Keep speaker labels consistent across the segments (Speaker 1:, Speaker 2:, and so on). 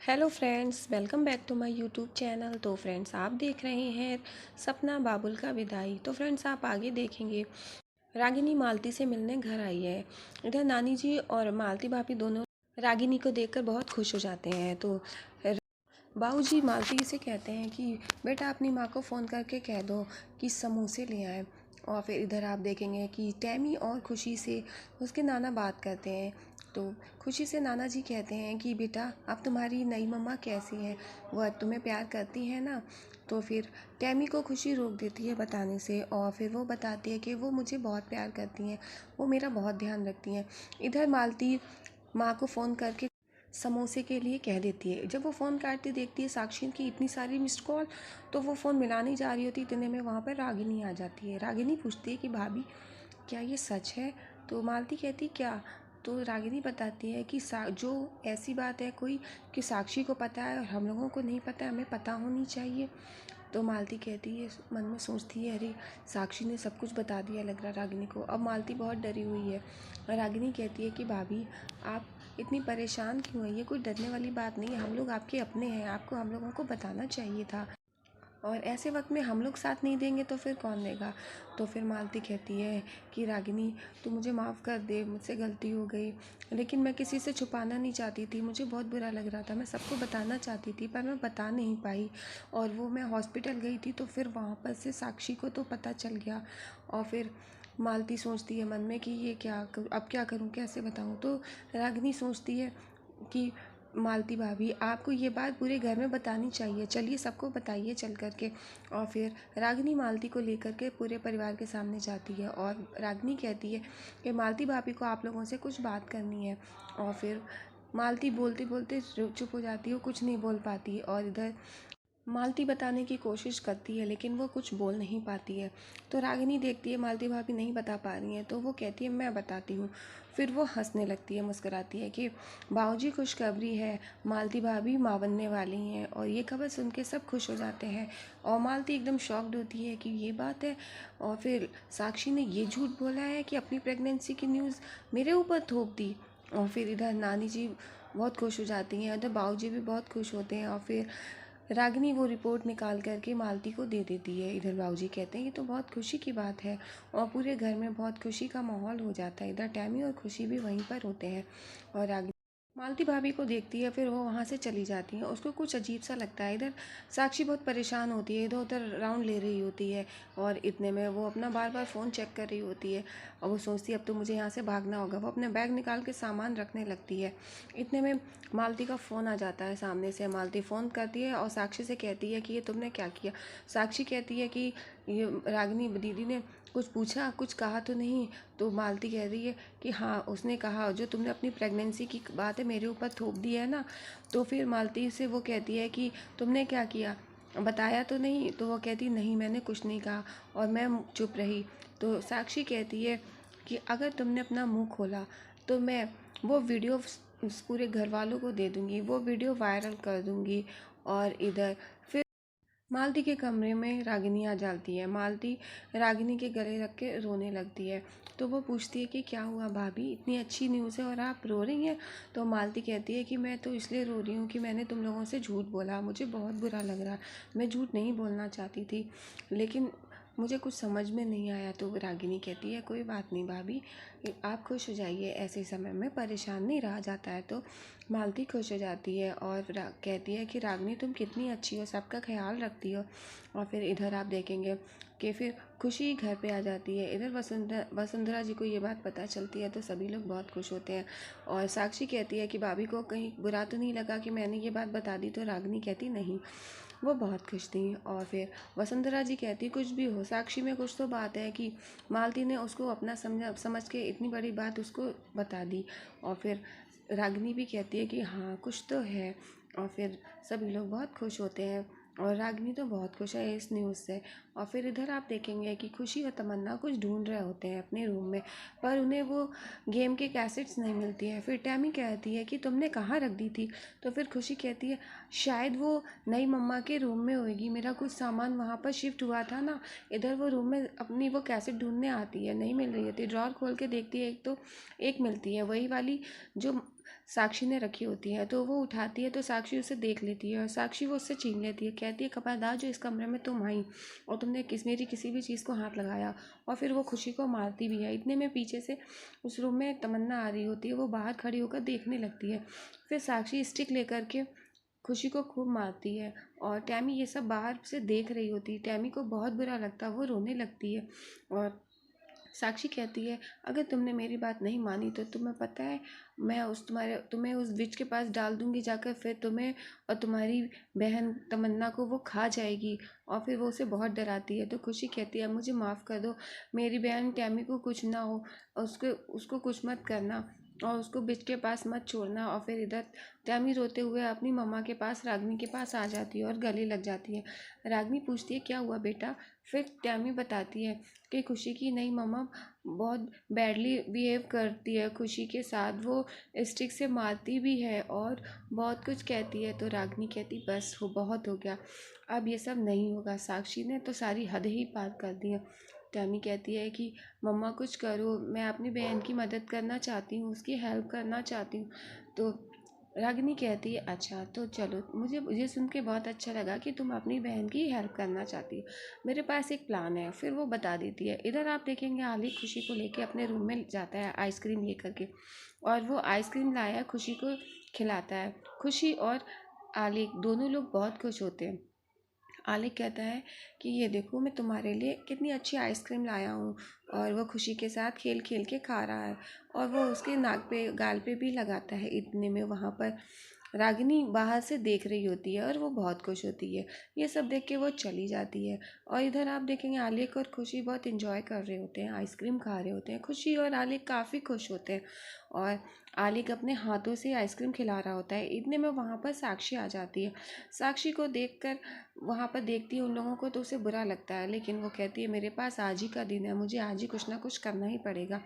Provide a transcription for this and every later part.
Speaker 1: Hello friends, welcome back to my YouTube channel. तो friends, आप देख रहे हैं सपना बाबुल का विदाई। तो फ्रेंड्स, आप आगे देखेंगे रागिनी मालती से मिलने घर आई है। इधर नानी जी और मालती भाभी दोनों रागिनी को देखकर बहुत खुश हो जाते हैं। तो बाबूजी मालती से कहते हैं कि बेटा अपनी माँ को फ़ोन करके कह दो कि समोसे ले आए। और फिर इधर आप देखेंगे कि टैमी और खुशी से उसके नाना बात करते हैं। तो खुशी से नाना जी कहते हैं कि बेटा अब तुम्हारी नई मम्मा कैसी है, वह तुम्हें प्यार करती है ना। तो फिर टैमी को खुशी रोक देती है बताने से, और फिर वो बताती है कि वो मुझे बहुत प्यार करती हैं, वो मेरा बहुत ध्यान रखती हैं। इधर मालती माँ को फ़ोन करके समोसे के लिए कह देती है। जब वो फ़ोन काटती देखती है साक्षी की इतनी सारी मिस्ड कॉल, तो वो फ़ोन मिलाने जा रही होती, इतने में वहाँ पर रागिनी आ जाती है। रागिनी पूछती है कि भाभी क्या ये सच है। तो मालती कहती क्या। तो रागिनी बताती है कि जो ऐसी बात है कोई कि साक्षी को पता है और हम लोगों को नहीं पता है, हमें पता होनी चाहिए। तो मालती कहती है, मन में सोचती है, अरे साक्षी ने सब कुछ बता दिया लग रहा रागिनी को। अब मालती बहुत डरी हुई है। रागिनी कहती है कि भाभी आप इतनी परेशान क्यों हैं, ये कोई डरने वाली बात नहीं है, हम लोग आपके अपने हैं, आपको हम लोगों को बताना चाहिए था, और ऐसे वक्त में हम लोग साथ नहीं देंगे तो फिर कौन देगा। तो फिर मालती कहती है कि रागिनी तू मुझे माफ़ कर दे, मुझसे गलती हो गई, लेकिन मैं किसी से छुपाना नहीं चाहती थी, मुझे बहुत बुरा लग रहा था, मैं सबको बताना चाहती थी पर मैं बता नहीं पाई। और वो मैं हॉस्पिटल गई थी तो फिर वहाँ पर से साक्षी को तो पता चल गया। और फिर मालती सोचती है मन में कि ये क्या करूँ, अब क्या करूँ, कैसे बताऊँ। तो रागिनी सोचती है कि मालती भाभी आपको ये बात पूरे घर में बतानी चाहिए, चलिए सबको बताइए चल कर के। और फिर रागिनी मालती को लेकर के पूरे परिवार के सामने जाती है और रागिनी कहती है कि मालती भाभी को आप लोगों से कुछ बात करनी है। और फिर मालती बोलते बोलते चुप हो जाती है, कुछ नहीं बोल पाती। और इधर मालती बताने की कोशिश करती है लेकिन वो कुछ बोल नहीं पाती है। तो रागिनी देखती है मालती भाभी नहीं बता पा रही हैं, तो वो कहती है मैं बताती हूँ। फिर वो हंसने लगती है, मुस्कुराती है कि बाबूजी खुशखबरी है, मालती भाभी माँ बनने वाली हैं। और ये खबर सुन के सब खुश हो जाते हैं और मालती एकदम शॉक्ड होती है कि ये बात है। और फिर साक्षी ने ये झूठ बोला है कि अपनी प्रेगनेंसी की न्यूज़ मेरे ऊपर थोप दी। और फिर इधर नानी जी बहुत खुश हो जाती हैं, इधर बाबूजी भी बहुत खुश होते हैं। और फिर रागिनी वो रिपोर्ट निकाल करके मालती को दे देती है। इधर बाबूजी कहते हैं ये तो बहुत खुशी की बात है, और पूरे घर में बहुत खुशी का माहौल हो जाता है। इधर टैमी और खुशी भी वहीं पर होते हैं और रागिनी मालती भाभी को देखती है, फिर वो वहाँ से चली जाती है। उसको कुछ अजीब सा लगता है। इधर साक्षी बहुत परेशान होती है, इधर उधर राउंड ले रही होती है, और इतने में वो अपना बार बार फ़ोन चेक कर रही होती है। और वो सोचती है अब तो मुझे यहाँ से भागना होगा। वो अपने बैग निकाल के सामान रखने लगती है। इतने में मालती का फ़ोन आ जाता है सामने से। मालती फ़ोन करती है और साक्षी से कहती है कि ये तुमने क्या किया। साक्षी कहती है कि ये रागिनी दीदी ने कुछ पूछा, कुछ कहा तो नहीं। तो मालती कह रही है कि हाँ उसने कहा, जो तुमने अपनी प्रेगनेंसी की बात है मेरे ऊपर थोप दी है ना। तो फिर मालती से वो कहती है कि तुमने क्या किया, बताया तो नहीं। तो वो कहती नहीं मैंने कुछ नहीं कहा, और मैं चुप रही। तो साक्षी कहती है कि अगर तुमने अपना मुंह खोला तो मैं वो वीडियो पूरे घर वालों को दे दूंगी, वो वीडियो वायरल कर दूंगी। और इधर फिर मालती के कमरे में रागिनी आ जाती है। मालती रागिनी के गले रख के रोने लगती है। तो वो पूछती है कि क्या हुआ भाभी, इतनी अच्छी न्यूज़ है और आप रो रही हैं। तो मालती कहती है कि मैं तो इसलिए रो रही हूँ कि मैंने तुम लोगों से झूठ बोला, मुझे बहुत बुरा लग रहा, मैं झूठ नहीं बोलना चाहती थी लेकिन मुझे कुछ समझ में नहीं आया। तो रागिनी कहती है कोई बात नहीं भाभी, आप खुश हो जाइए, ऐसे समय में परेशान नहीं रहा जाता है। तो मालती खुश हो जाती है और कहती है कि रागिनी तुम कितनी अच्छी हो, सबका ख्याल रखती हो। और फिर इधर आप देखेंगे कि फिर खुशी घर पे आ जाती है। इधर वसुंधरा जी को ये बात पता चलती है तो सभी लोग बहुत खुश होते हैं। और साक्षी कहती है कि भाभी को कहीं बुरा तो नहीं लगा कि मैंने ये बात बता दी। तो रागिनी कहती नहीं, वो बहुत खुश थी। और फिर वसुंधरा जी कहती कुछ भी हो, साक्षी में कुछ तो बात है कि मालती ने उसको अपना समझ के इतनी बड़ी बात उसको बता दी। और फिर रागिनी भी कहती है कि हाँ कुछ तो है। और फिर सभी लोग बहुत खुश होते हैं और रागिनी तो बहुत खुश है इस न्यूज़ से। और फिर इधर आप देखेंगे कि खुशी और तमन्ना कुछ ढूंढ रहे होते हैं अपने रूम में, पर उन्हें वो गेम के कैसेट्स नहीं मिलती है। फिर टैमी कहती है कि तुमने कहाँ रख दी थी। तो फिर खुशी कहती है शायद वो नई मम्मा के रूम में होएगी, मेरा कुछ सामान वहाँ पर शिफ्ट हुआ था ना। इधर वो रूम में अपनी वो कैसेट ढूंढने आती है, नहीं मिल रही होती, ड्रॉर खोल के देखती है, एक तो एक मिलती है वही वाली जो साक्षी ने रखी होती है। तो वो उठाती है तो साक्षी उसे देख लेती है और साक्षी वो उससे छीन लेती है। कहती है खबरदार, जो इस कमरे में तुम आई और तुमने मेरी किसी भी चीज़ को हाथ लगाया। और फिर वो खुशी को मारती भी है। इतने में पीछे से उस रूम में तमन्ना आ रही होती है। वो बाहर खड़ी होकर देखने लगती है। फिर साक्षी स्टिक लेकर के खुशी को खूब मारती है और टैमी ये सब बाहर से देख रही होती है। टैमी को बहुत बुरा लगता है, वो रोने लगती है। और साक्षी कहती है अगर तुमने मेरी बात नहीं मानी तो तुम्हें पता है मैं तुम्हें उस विच के पास डाल दूंगी जाकर, फिर तुम्हें और तुम्हारी बहन तमन्ना को वो खा जाएगी। और फिर वो उसे बहुत डराती है। तो खुशी कहती है मुझे माफ़ कर दो, मेरी बहन टैमी को कुछ ना हो, उसको उसको कुछ मत करना और उसको बिच के पास मत छोड़ना। और फिर इधर टैमी रोते हुए अपनी मम्मा के पास, रागनी के पास आ जाती है और गले लग जाती है। रागनी पूछती है क्या हुआ बेटा। फिर टैमी बताती है कि खुशी की नई मम्मा बहुत बैडली बिहेव करती है खुशी के साथ, वो स्टिक से मारती भी है और बहुत कुछ कहती है। तो रागनी कहती बस हो, बहुत हो गया, अब ये सब नहीं होगा। साक्षी ने तो सारी हद ही पार कर दी है। टैमी कहती है कि मम्मा कुछ करो, मैं अपनी बहन की मदद करना चाहती हूँ, उसकी हेल्प करना चाहती हूँ। तो रागिनी कहती है अच्छा तो चलो, मुझे मुझे सुन के बहुत अच्छा लगा कि तुम अपनी बहन की हेल्प करना चाहती हो, मेरे पास एक प्लान है। फिर वो बता देती है। इधर आप देखेंगे आली खुशी को लेके अपने रूम में जाता है आइसक्रीम लेकर के, और वो आइसक्रीम लाया खुशी को खिलाता है। खुशी और आलिक दोनों लोग बहुत खुश होते हैं। आलिक कहता है कि ये देखो मैं तुम्हारे लिए कितनी अच्छी आइसक्रीम लाया हूँ। और वो खुशी के साथ खेल खेल के खा रहा है और वो उसके नाक पे गाल पे भी लगाता है। इतने में वहाँ पर रागिनी बाहर से देख रही होती है और वो बहुत खुश होती है। ये सब देख के वो चली जाती है। और इधर आप देखेंगे आलिक और खुशी बहुत इंजॉय कर रहे होते हैं, आइसक्रीम खा रहे होते हैं। खुशी और आलिक काफ़ी खुश होते हैं और आलिक अपने हाथों से आइसक्रीम खिला रहा होता है। इतने में वहाँ पर साक्षी आ जाती है। साक्षी को देखकर वहाँ पर देखती है उन लोगों को तो उसे बुरा लगता है, लेकिन वो कहती है मेरे पास आज ही का दिन है, मुझे आज ही कुछ ना कुछ करना ही पड़ेगा।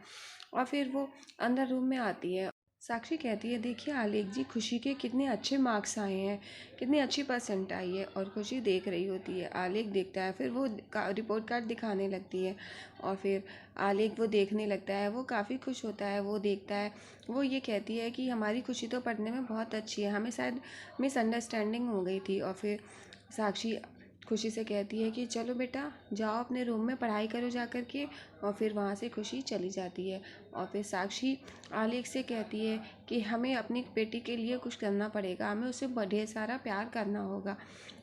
Speaker 1: और फिर वो अंदर रूम में आती है। साक्षी कहती है देखिए आलेख जी, खुशी के कितने अच्छे मार्क्स आए हैं, कितनी अच्छी परसेंट आई है। और खुशी देख रही होती है, आलेख देखता है, फिर वो रिपोर्ट कार्ड दिखाने लगती है। और फिर आलेख वो देखने लगता है, वो काफ़ी खुश होता है, वो देखता है। वो ये कहती है कि हमारी खुशी तो पढ़ने में बहुत अच्छी है, हमें शायद मिसअंडरस्टैंडिंग हो गई थी। और फिर साक्षी खुशी से कहती है कि चलो बेटा जाओ अपने रूम में पढ़ाई करो जा कर के। और फिर वहाँ से खुशी चली जाती है। और फिर साक्षी आलेख से कहती है कि हमें अपनी बेटी के लिए कुछ करना पड़ेगा, हमें उसे ढेर सारा प्यार करना होगा।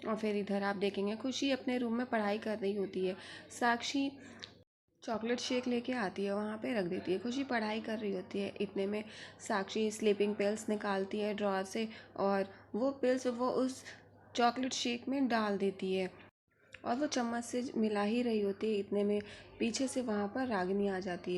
Speaker 1: और फिर इधर आप देखेंगे खुशी अपने रूम में पढ़ाई कर रही होती है। साक्षी चॉकलेट शेक लेके आती है, वहाँ पे रख देती है। खुशी पढ़ाई कर रही होती है। इतने में साक्षी स्लीपिंग पिल्स निकालती है ड्रॉर से और वो पिल्स वो उस चॉकलेट शेक में डाल देती है और वो चम्मच से मिला ही रही होती है। इतने में पीछे से वहाँ पर रागिनी आ जाती है।